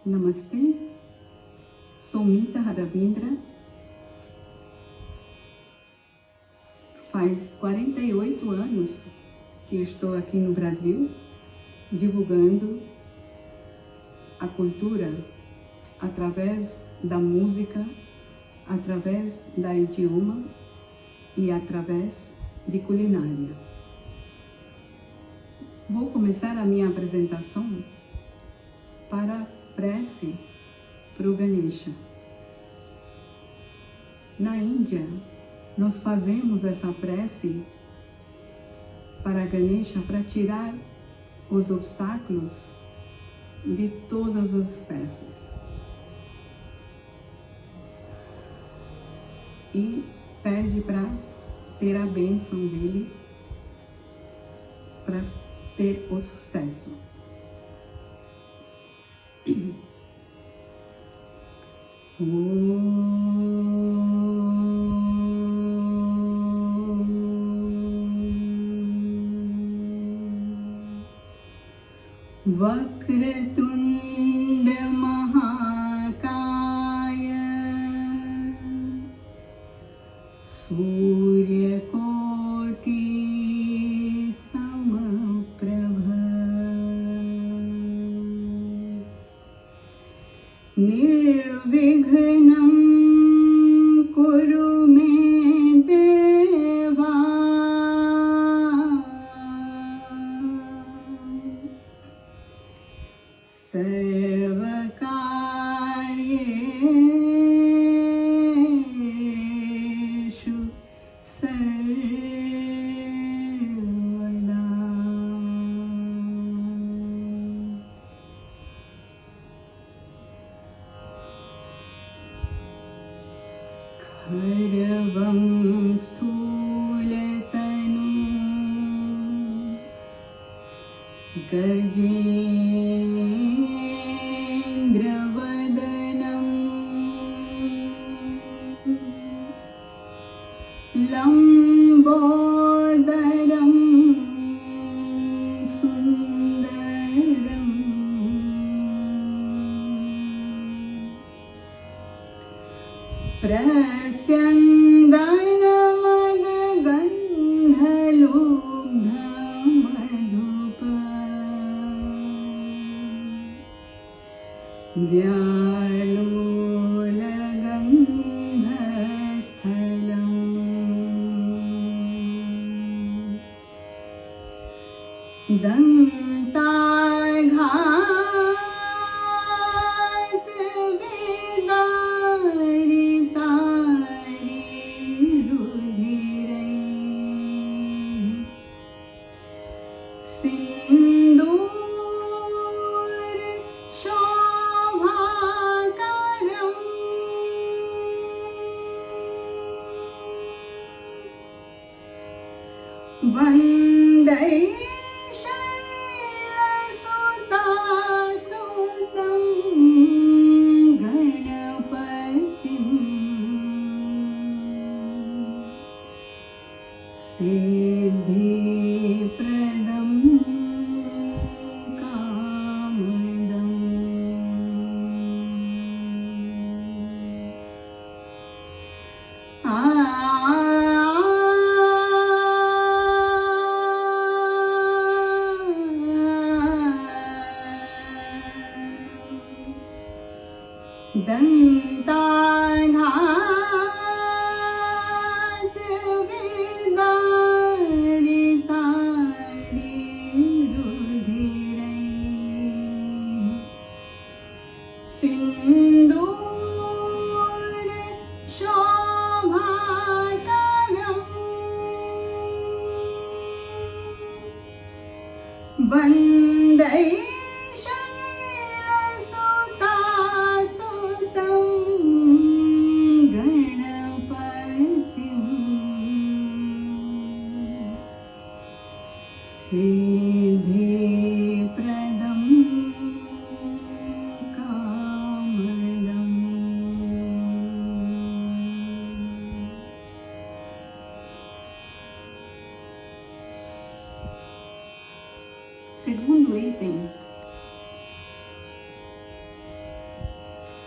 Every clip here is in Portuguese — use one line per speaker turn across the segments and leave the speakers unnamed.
Namastê, sou Mita Ravindra. Faz 48 anos que estou aqui no Brasil, divulgando a cultura através da música, através da idioma e através de culinária. Vou começar a minha apresentação para prece para o Ganesha. Na Índia, nós fazemos essa prece para Ganesha para tirar os obstáculos de todas as espécies. E pede para ter a bênção dele para ter o sucesso. Vakratunda Mahakaya Surya Koti Samaprabha Nirvighnam Kuru Me Deva Sarvakaryeshu Sarvada. Kharavam Sthulatanu Gajendra-vadanam Lambodaram Sundaram Prasyandana-madagandhalubdha-madhupa Vyalolagandhasthalam Dantaghat Vedaritari Rudhirai Sindur Shobhakaram Vandai Shailasutasutam Ganapatim Siddhipradam Kamadam. Dantaghat Vedaritari Rudhirai Sindur Shobhakaram Vandai Shailasutasutam Ganapatim Siddhipradam Kamadam. Segundo item,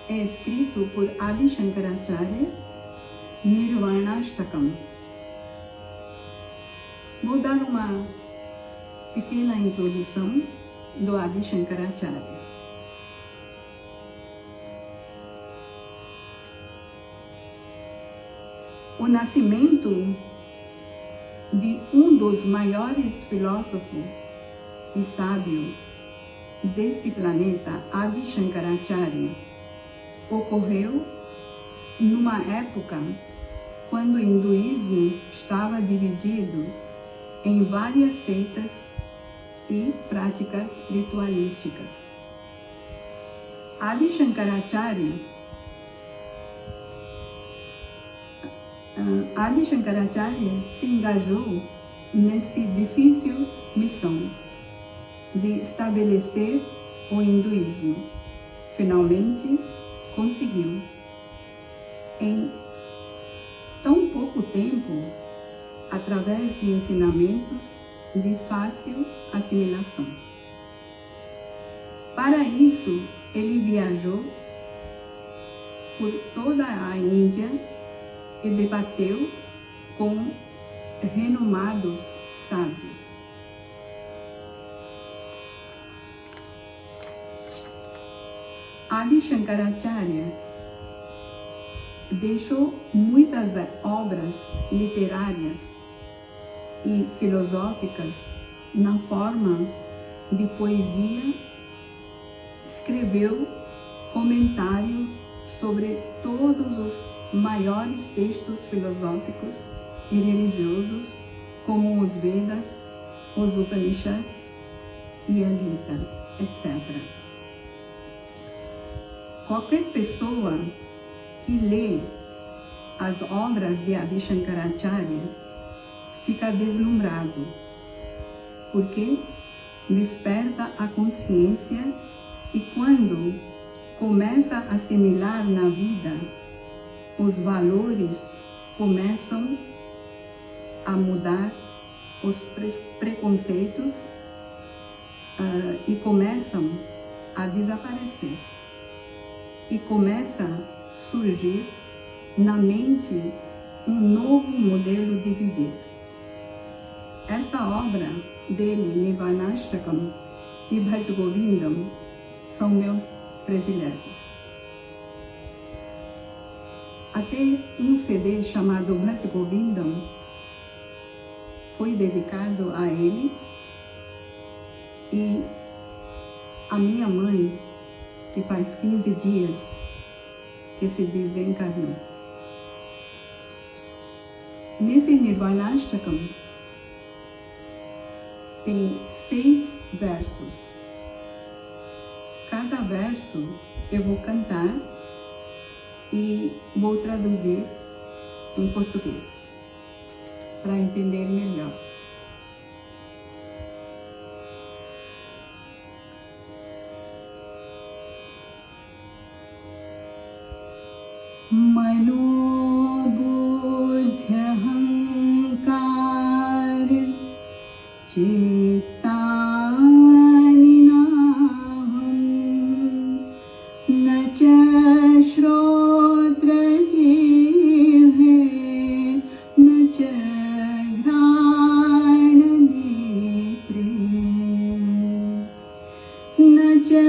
é escrito por Adi Shankaracharya, Nirvanashtakam. Vou dar uma pequena introdução do Adi Shankaracharya. O nascimento de um dos maiores filósofos e sábios deste planeta, Adi Shankaracharya, ocorreu numa época quando o hinduísmo estava dividido em várias seitas e práticas ritualísticas. Adi Shankaracharya se engajou nessa difícil missão de estabelecer o hinduísmo. Finalmente conseguiu. Em tão pouco tempo, através de ensinamentos de fácil assimilação. Para isso, ele viajou por toda a Índia e debateu com renomados sábios. Adi Shankaracharya deixou muitas obras literárias e filosóficas na forma de poesia. Escreveu comentário sobre todos os maiores textos filosóficos e religiosos, como os Vedas, os Upanishads e a Gita, etc. Qualquer pessoa que lê as obras de Adi Shankaracharya fica deslumbrado, porque desperta a consciência e quando começa a assimilar na vida, os valores começam a mudar, os preconceitos e começam a desaparecer. E começa a surgir na mente um novo modelo de viver. Essa obra dele, Nirvanashtakam e Bhaj Govindam, são meus prediletos. Até um CD chamado Bhaj Govindam foi dedicado a ele, e a minha mãe, que faz 15 dias que se desencarnou. Nesse Nirvanashtakam tem 6 versos. Cada verso eu vou cantar e vou traduzir em português para entender melhor. Manobudhya hankar chittani naham nacha shrotra jivhe nacha ghrana netre nacha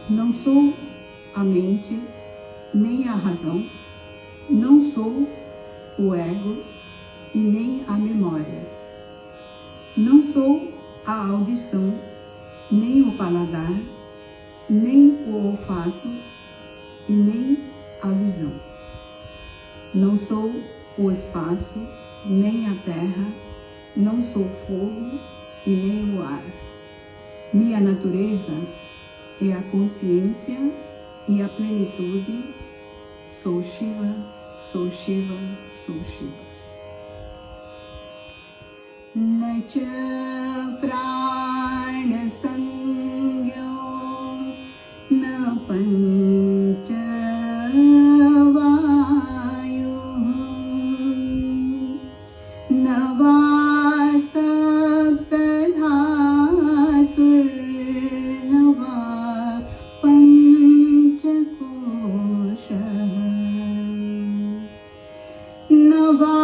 Não sou a mente, nem a razão, não sou o ego e nem a memória. Não sou a audição, nem o paladar, nem o olfato e nem a visão. Não sou o espaço, nem a terra, não sou fogo e nem o ar. Minha natureza é a consciência e a plenitude. Sou Shiva, sou Shiva, sou Shiva. Nacha prana sangyo na pancha vayu na vasaptadhatur na va panchakosha na va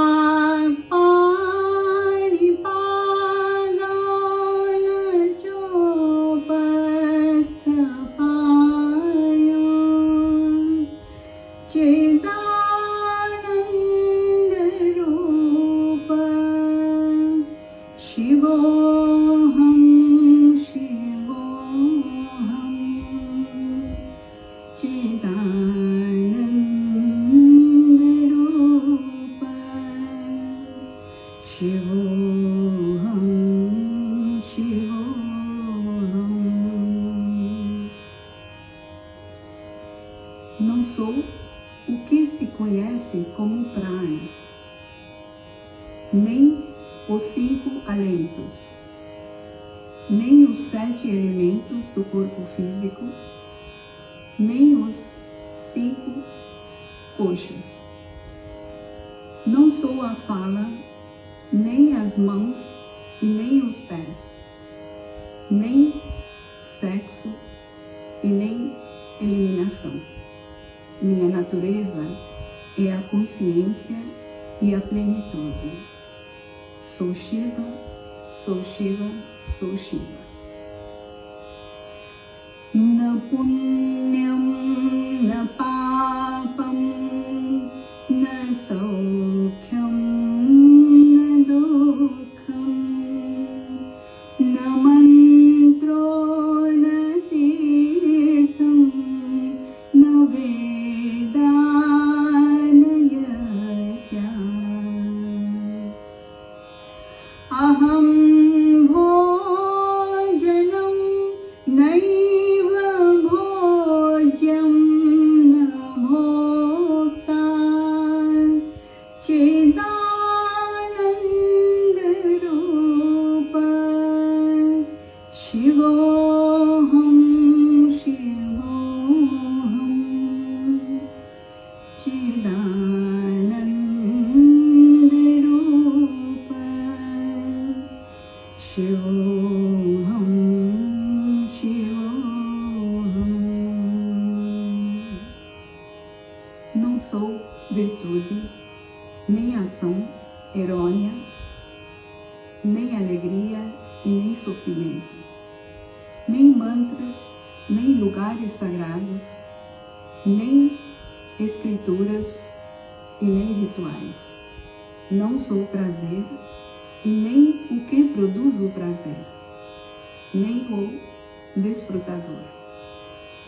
Não sou o que se conhece como prana, nem os 5 alentos, nem os 7 elementos do corpo físico, nem os 5 coxas. Não sou a fala, nem as mãos e nem os pés, nem sexo e nem eliminação. Minha natureza é a consciência e a plenitude. Sou Shiva, sou Shiva, sou Shiva. Na punyam, na papam, na saukyam, na dukham, na mantro, na tirtham, na veda, na yajna. Aham bhojanam naiva bhojyam na bhokta chidananda rupa shivoham shivoham chidananda rupa Shivoham, Shivoham. Não sou virtude, nem ação errônea, nem alegria e nem sofrimento, nem mantras, nem lugares sagrados, nem escrituras e nem rituais. Não sou prazer e nem o que produz o prazer, nem o desfrutador.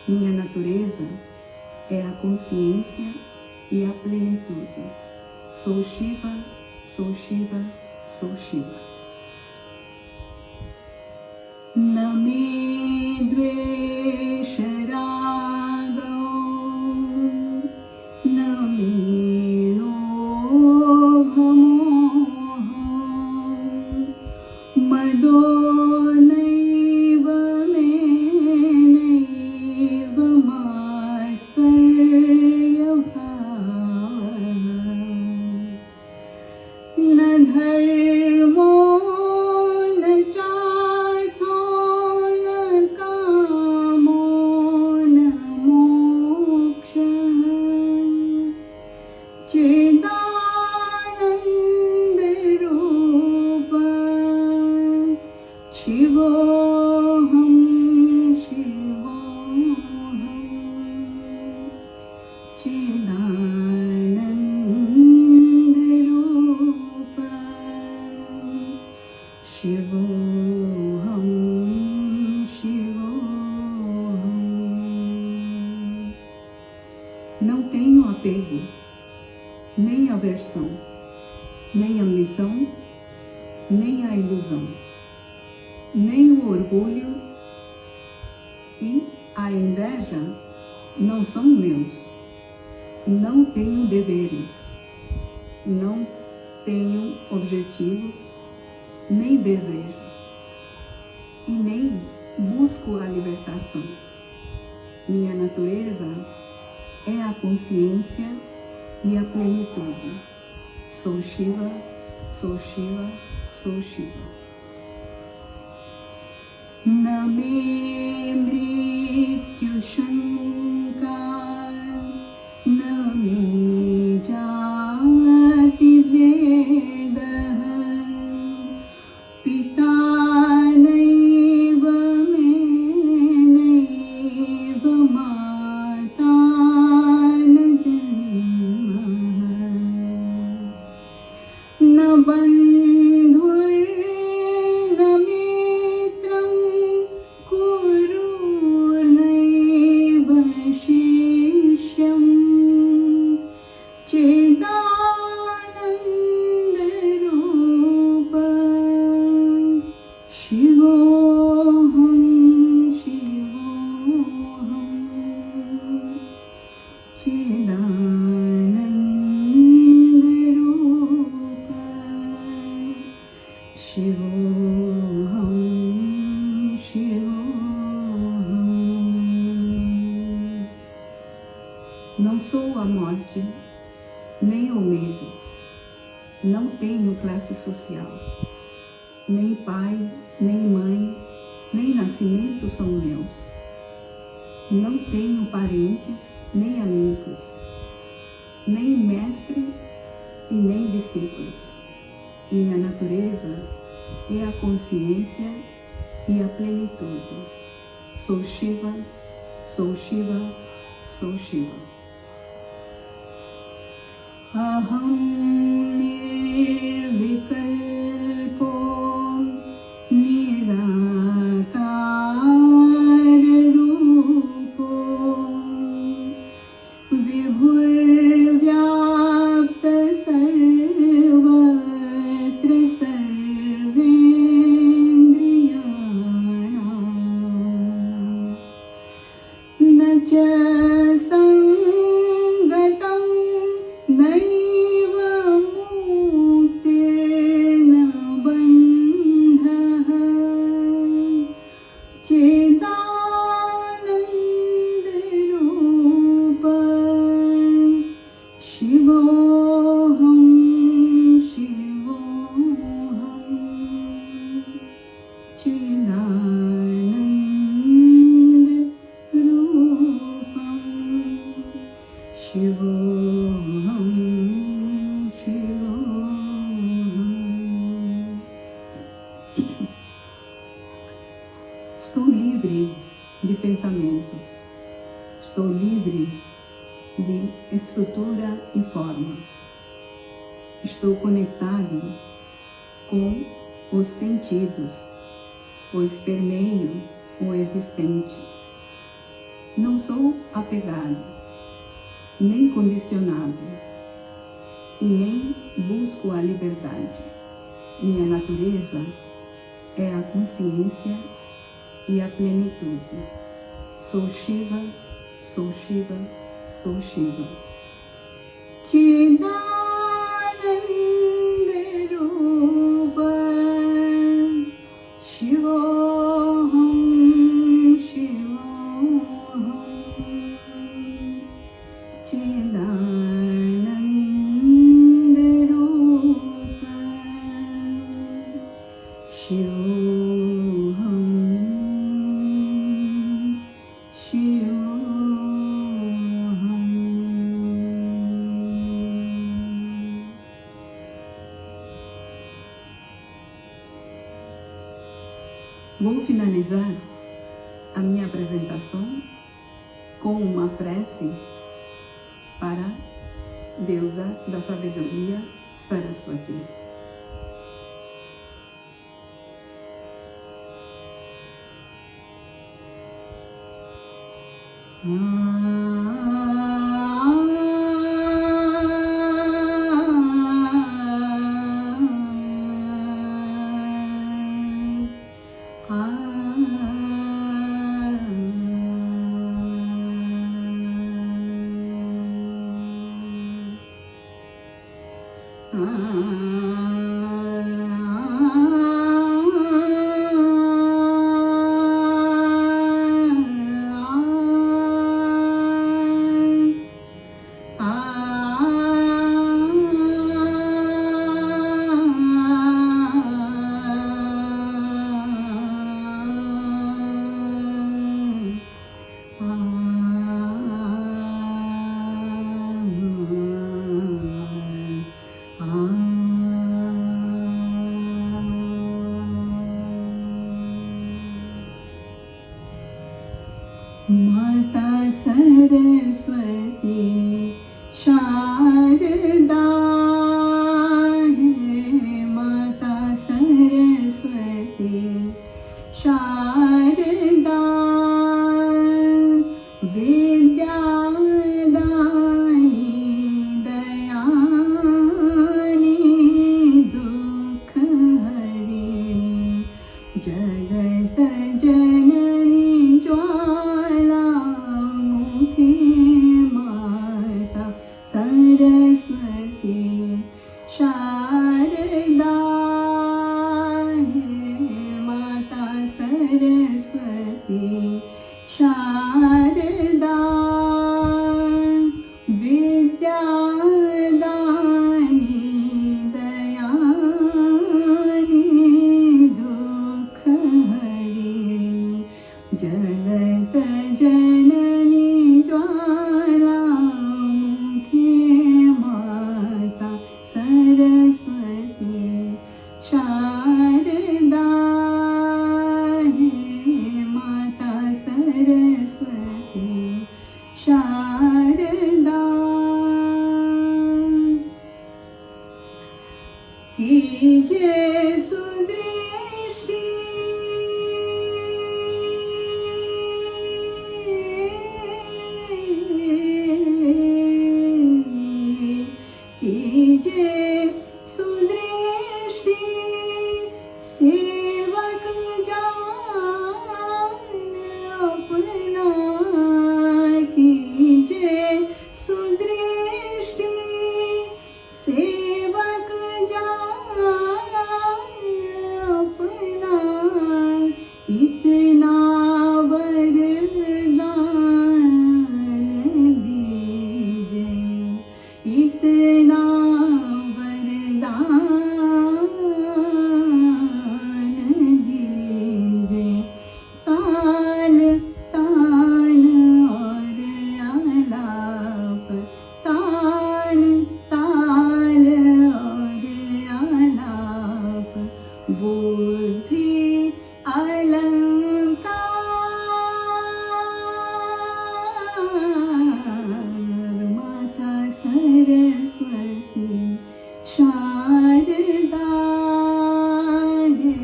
Minha natureza é a consciência e a plenitude. Sou Shiva, sou Shiva, sou Shiva. Na me dvesha ragau, na me lobha moha, mado naiva me naiva matsarya bhava, na dharmo na chartho na kamo na moksha chidananda rupa Shivoham, Shivoham chidananda rupa Shivoham, Shivoham. Não tenho apego, nem aversão, nem a ambição, nem a ilusão, nem o orgulho e a inveja não são meus. Não tenho deveres, não tenho objetivos, nem desejos, e nem busco a libertação. Minha natureza é a consciência e a plenitude. Sou Shiva, sou Shiva, sou Shiva. Name Mrityu Shankar, Name Jati Bheda, Pita Naiva Me Naiva Mata Na Janma, Na Bandhur Na Mitram Kurunaiva Shishyam, Chidananda Rupa Shivoham, Shivoham, Chidananda Rupa Shivoham, Shivoham. Não sou a morte, nem o medo. Não tenho classe social. Nem pai, nem mãe, nem nascimento são meus. Não tenho parentes, nem amigos, nem mestre e nem discípulos. Minha natureza é a consciência e a plenitude. Sou Shiva, sou Shiva, sou Shiva. Aham nirvikalpo nirakara rupo vibhur-vyapta sarvatra sarvendriyanam, na cha sangatam naiva muktirna bandhah, Chidananda Rupa Shivoham, Shivoham, Chidananda Rupam Shivoham, Shivoham. Estou livre de pensamentos. Estou livre de estrutura e forma. Estou conectado com os sentidos, pois permeio o existente. Não sou apegado, nem condicionado, e nem busco a liberdade. Minha natureza é a consciência e a plenitude. Sou Shiva, sou Shiva, sou Shiva. Chidananda Rupa Shivoham, Shivoham, Chidananda Rupa Shivoham, Shivoham. Vou finalizar a minha apresentação com uma prece para Deusa da Sabedoria, Saraswati. माता सरस्वती शारदा है, माता सरस्वती शारदा विद्यादानी दयानी दुःख हरिणी जगत जननी ज्वालामुखी माता सरस्वती शारदा है, माता सरस्वती शारदा विद्यादानी दयानी दुःख हरिणी जगत जननी ज्वालामुखी माता सरस्वती शारदा है, माता सरस्वती शारदा कीजे सुदृष्टि कीजे सुदृष्टि सेवक जान अपना कीजे सुदृष्टि सेवक जान अपना इतना वरदान दीजिए इतना वरदान दीजिए ताल ताल और आलाप ताल ताल और आलाप बुद्धि अलंकार माता सरस्वती शारदा है,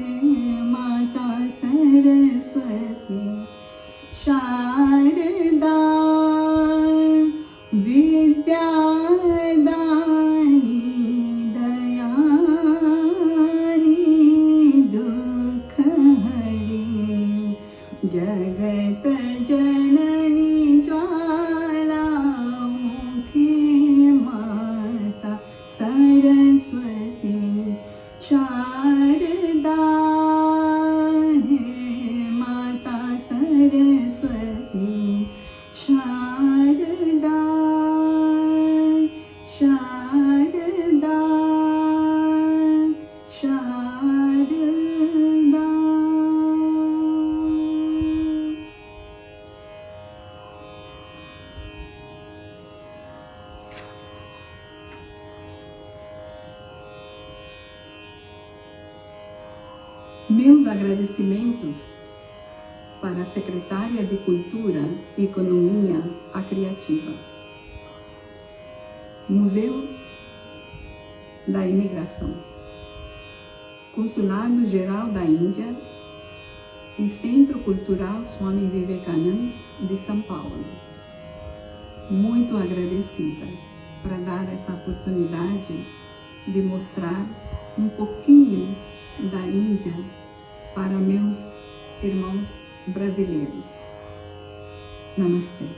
माता सरस्वती शारदा विद्यादानी दयानी दुःख हरिणी जगत जननी ज्वालामुखी माता सरस्वती शारदा है, माता सरस्वती शारदा शारदा Sharda. Meus agradecimentos para a Secretária de Cultura e Economia a Criativa, Museu da Imigração, Consulado Geral da Índia e Centro Cultural Swami Vivekananda de São Paulo. Muito agradecida para dar essa oportunidade de mostrar um pouquinho da Índia para meus irmãos brasileiros. Namastê.